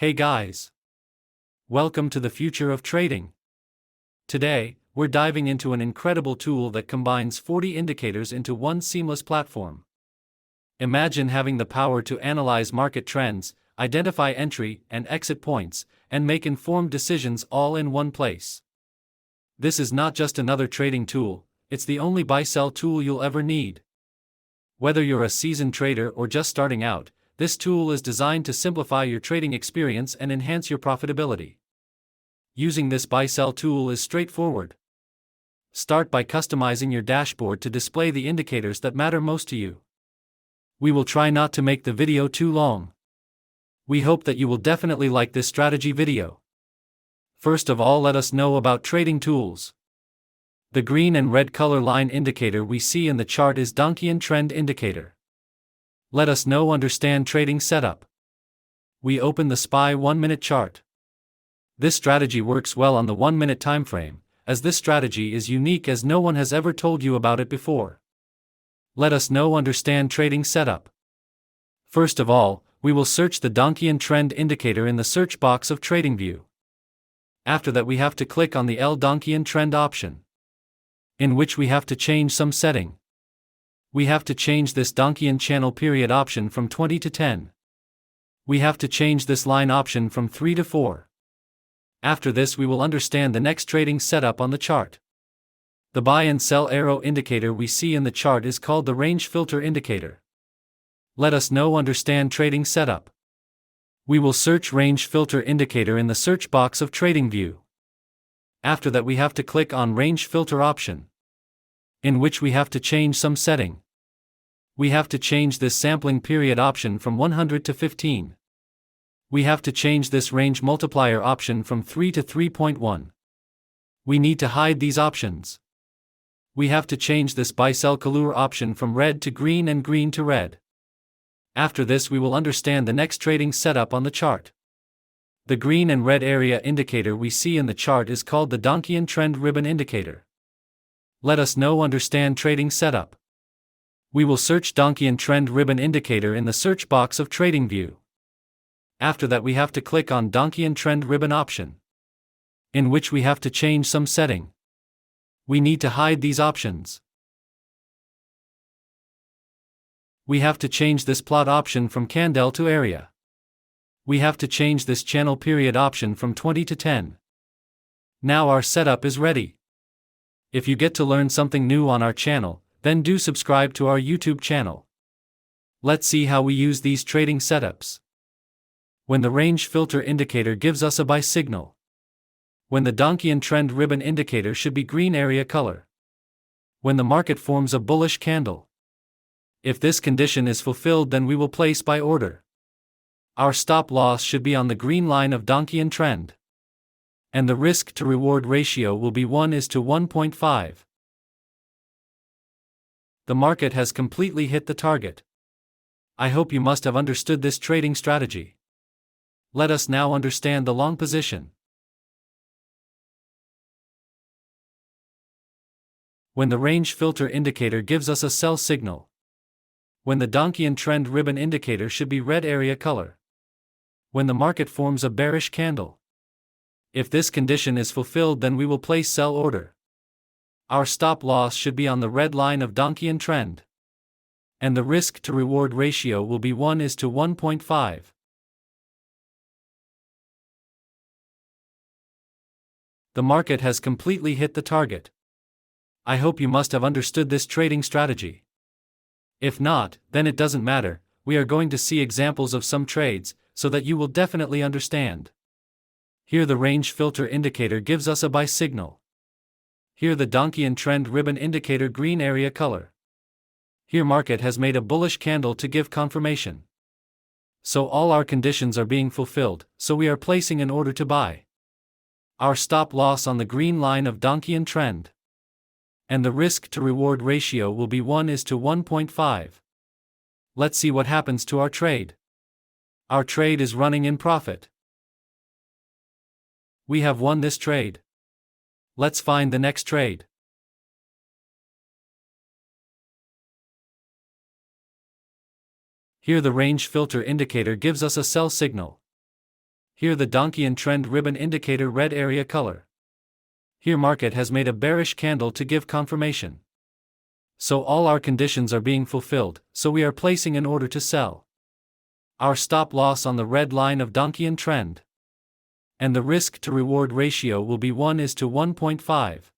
Hey guys! Welcome to the future of trading. Today, we're diving into an incredible tool that combines 40 indicators into one seamless platform. Imagine having the power to analyze market trends, identify entry and exit points, and make informed decisions all in one place. This is not just another trading tool, it's the only buy-sell tool you'll ever need. Whether you're a seasoned trader or just starting out, this tool is designed to simplify your trading experience and enhance your profitability. Using this buy-sell tool is straightforward. Start by customizing your dashboard to display the indicators that matter most to you. We will try not to make the video too long. We hope that you will definitely like this strategy video. First of all, let us know about trading tools. The green and red color line indicator we see in the chart is Donchian Trend Indicator. Let us know understand trading setup. We open the SPY 1-minute chart. This strategy works well on the 1-minute time frame, as this strategy is unique as no one has ever told you about it before. Let us know understand trading setup. First of all, we will search the Donchian Trend Indicator in the search box of Tradingview. After that we have to click on the Donchian Trend option, in which we have to change some setting. We have to change this Donchian channel period option from 20 to 10. We have to change this line option from 3 to 4. After this we will understand the next trading setup on the chart. The buy and sell arrow indicator we see in the chart is called the range filter indicator. Let us know understand trading setup. We will search range filter indicator in the search box of Tradingview. After that we have to click on range filter option, in which we have to change some setting. We have to change this sampling period option from 100 to 15. We have to change this range multiplier option from 3 to 3.1. We need to hide these options. We have to change this buy-sell color option from red to green and green to red. After this we will understand the next trading setup on the chart. The green and red area indicator we see in the chart is called the Donchian Trend Ribbon Indicator. Let us know understand trading setup. We will search Donchian Trend Ribbon Indicator in the search box of Tradingview. After that we have to click on Donchian Trend Ribbon option, in which we have to change some setting. We need to hide these options. We have to change this plot option from candle to area. We have to change this channel period option from 20 to 10. Now our setup is ready. If you get to learn something new on our channel, then do subscribe to our YouTube channel. Let's see how we use these trading setups. When the range filter indicator gives us a buy signal. When the Donchian Trend Ribbon Indicator should be green area color. When the market forms a bullish candle. If this condition is fulfilled, then we will place buy order. Our stop loss should be on the green line of Donchian Trend. And the risk to reward ratio will be 1:1.5. The market has completely hit the target. I hope you must have understood this trading strategy. Let us now understand the long position. When the range filter indicator gives us a sell signal. When the Donchian Trend Ribbon Indicator should be red area color. When the market forms a bearish candle. If this condition is fulfilled, then we will place sell order. Our stop loss should be on the red line of Donchian Trend. And the risk to reward ratio will be 1:1.5. The market has completely hit the target. I hope you must have understood this trading strategy. If not, then it doesn't matter, we are going to see examples of some trades, so that you will definitely understand. Here the range filter indicator gives us a buy signal. Here the Donchian Trend Ribbon Indicator green area color. Here market has made a bullish candle to give confirmation. So all our conditions are being fulfilled, so we are placing an order to buy. Our stop loss on the green line of Donchian Trend. And the risk to reward ratio will be 1:1.5. Let's see what happens to our trade. Our trade is running in profit. We have won this trade. Let's find the next trade. Here the range filter indicator gives us a sell signal. Here the Donchian trend ribbon indicator red area color. Here market has made a bearish candle to give confirmation. So all our conditions are being fulfilled, so we are placing an order to sell. Our stop loss on the red line of Donchian trend. And the risk to reward ratio will be 1:1.5.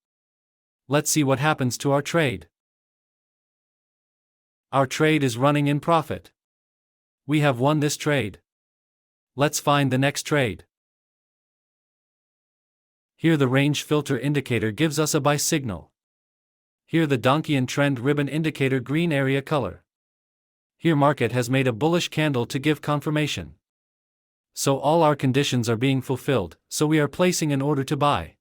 Let's see what happens to our trade. Our trade is running in profit. We have won this trade. Let's find the next trade. Here the range filter indicator gives us a buy signal. Here the Donchian trend ribbon indicator green area color. Here market has made a bullish candle to give confirmation. So all our conditions are being fulfilled, so we are placing an order to buy.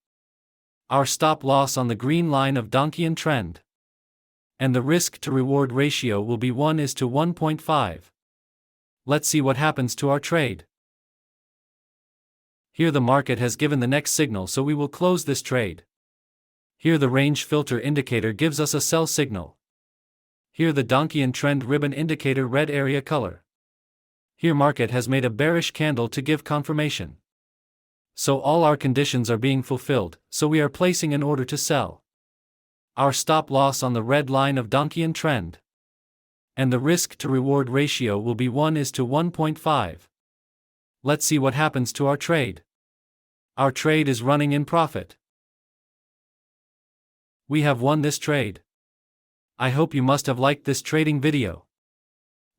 Our stop loss on the green line of Donchian trend. And the risk to reward ratio will be 1:1.5. Let's see what happens to our trade. Here the market has given the next signal, so we will close this trade. Here the range filter indicator gives us a sell signal. Here the Donchian trend ribbon indicator red area color. Here market has made a bearish candle to give confirmation. So all our conditions are being fulfilled, so we are placing an order to sell. Our stop loss on the red line of Donchian trend. And the risk to reward ratio will be 1:1.5. Let's see what happens to our trade. Our trade is running in profit. We have won this trade. I hope you must have liked this trading video.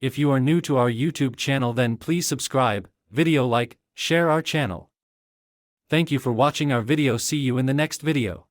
If you are new to our YouTube channel, then please subscribe, video like, share our channel. Thank you for watching our video. See you in the next video.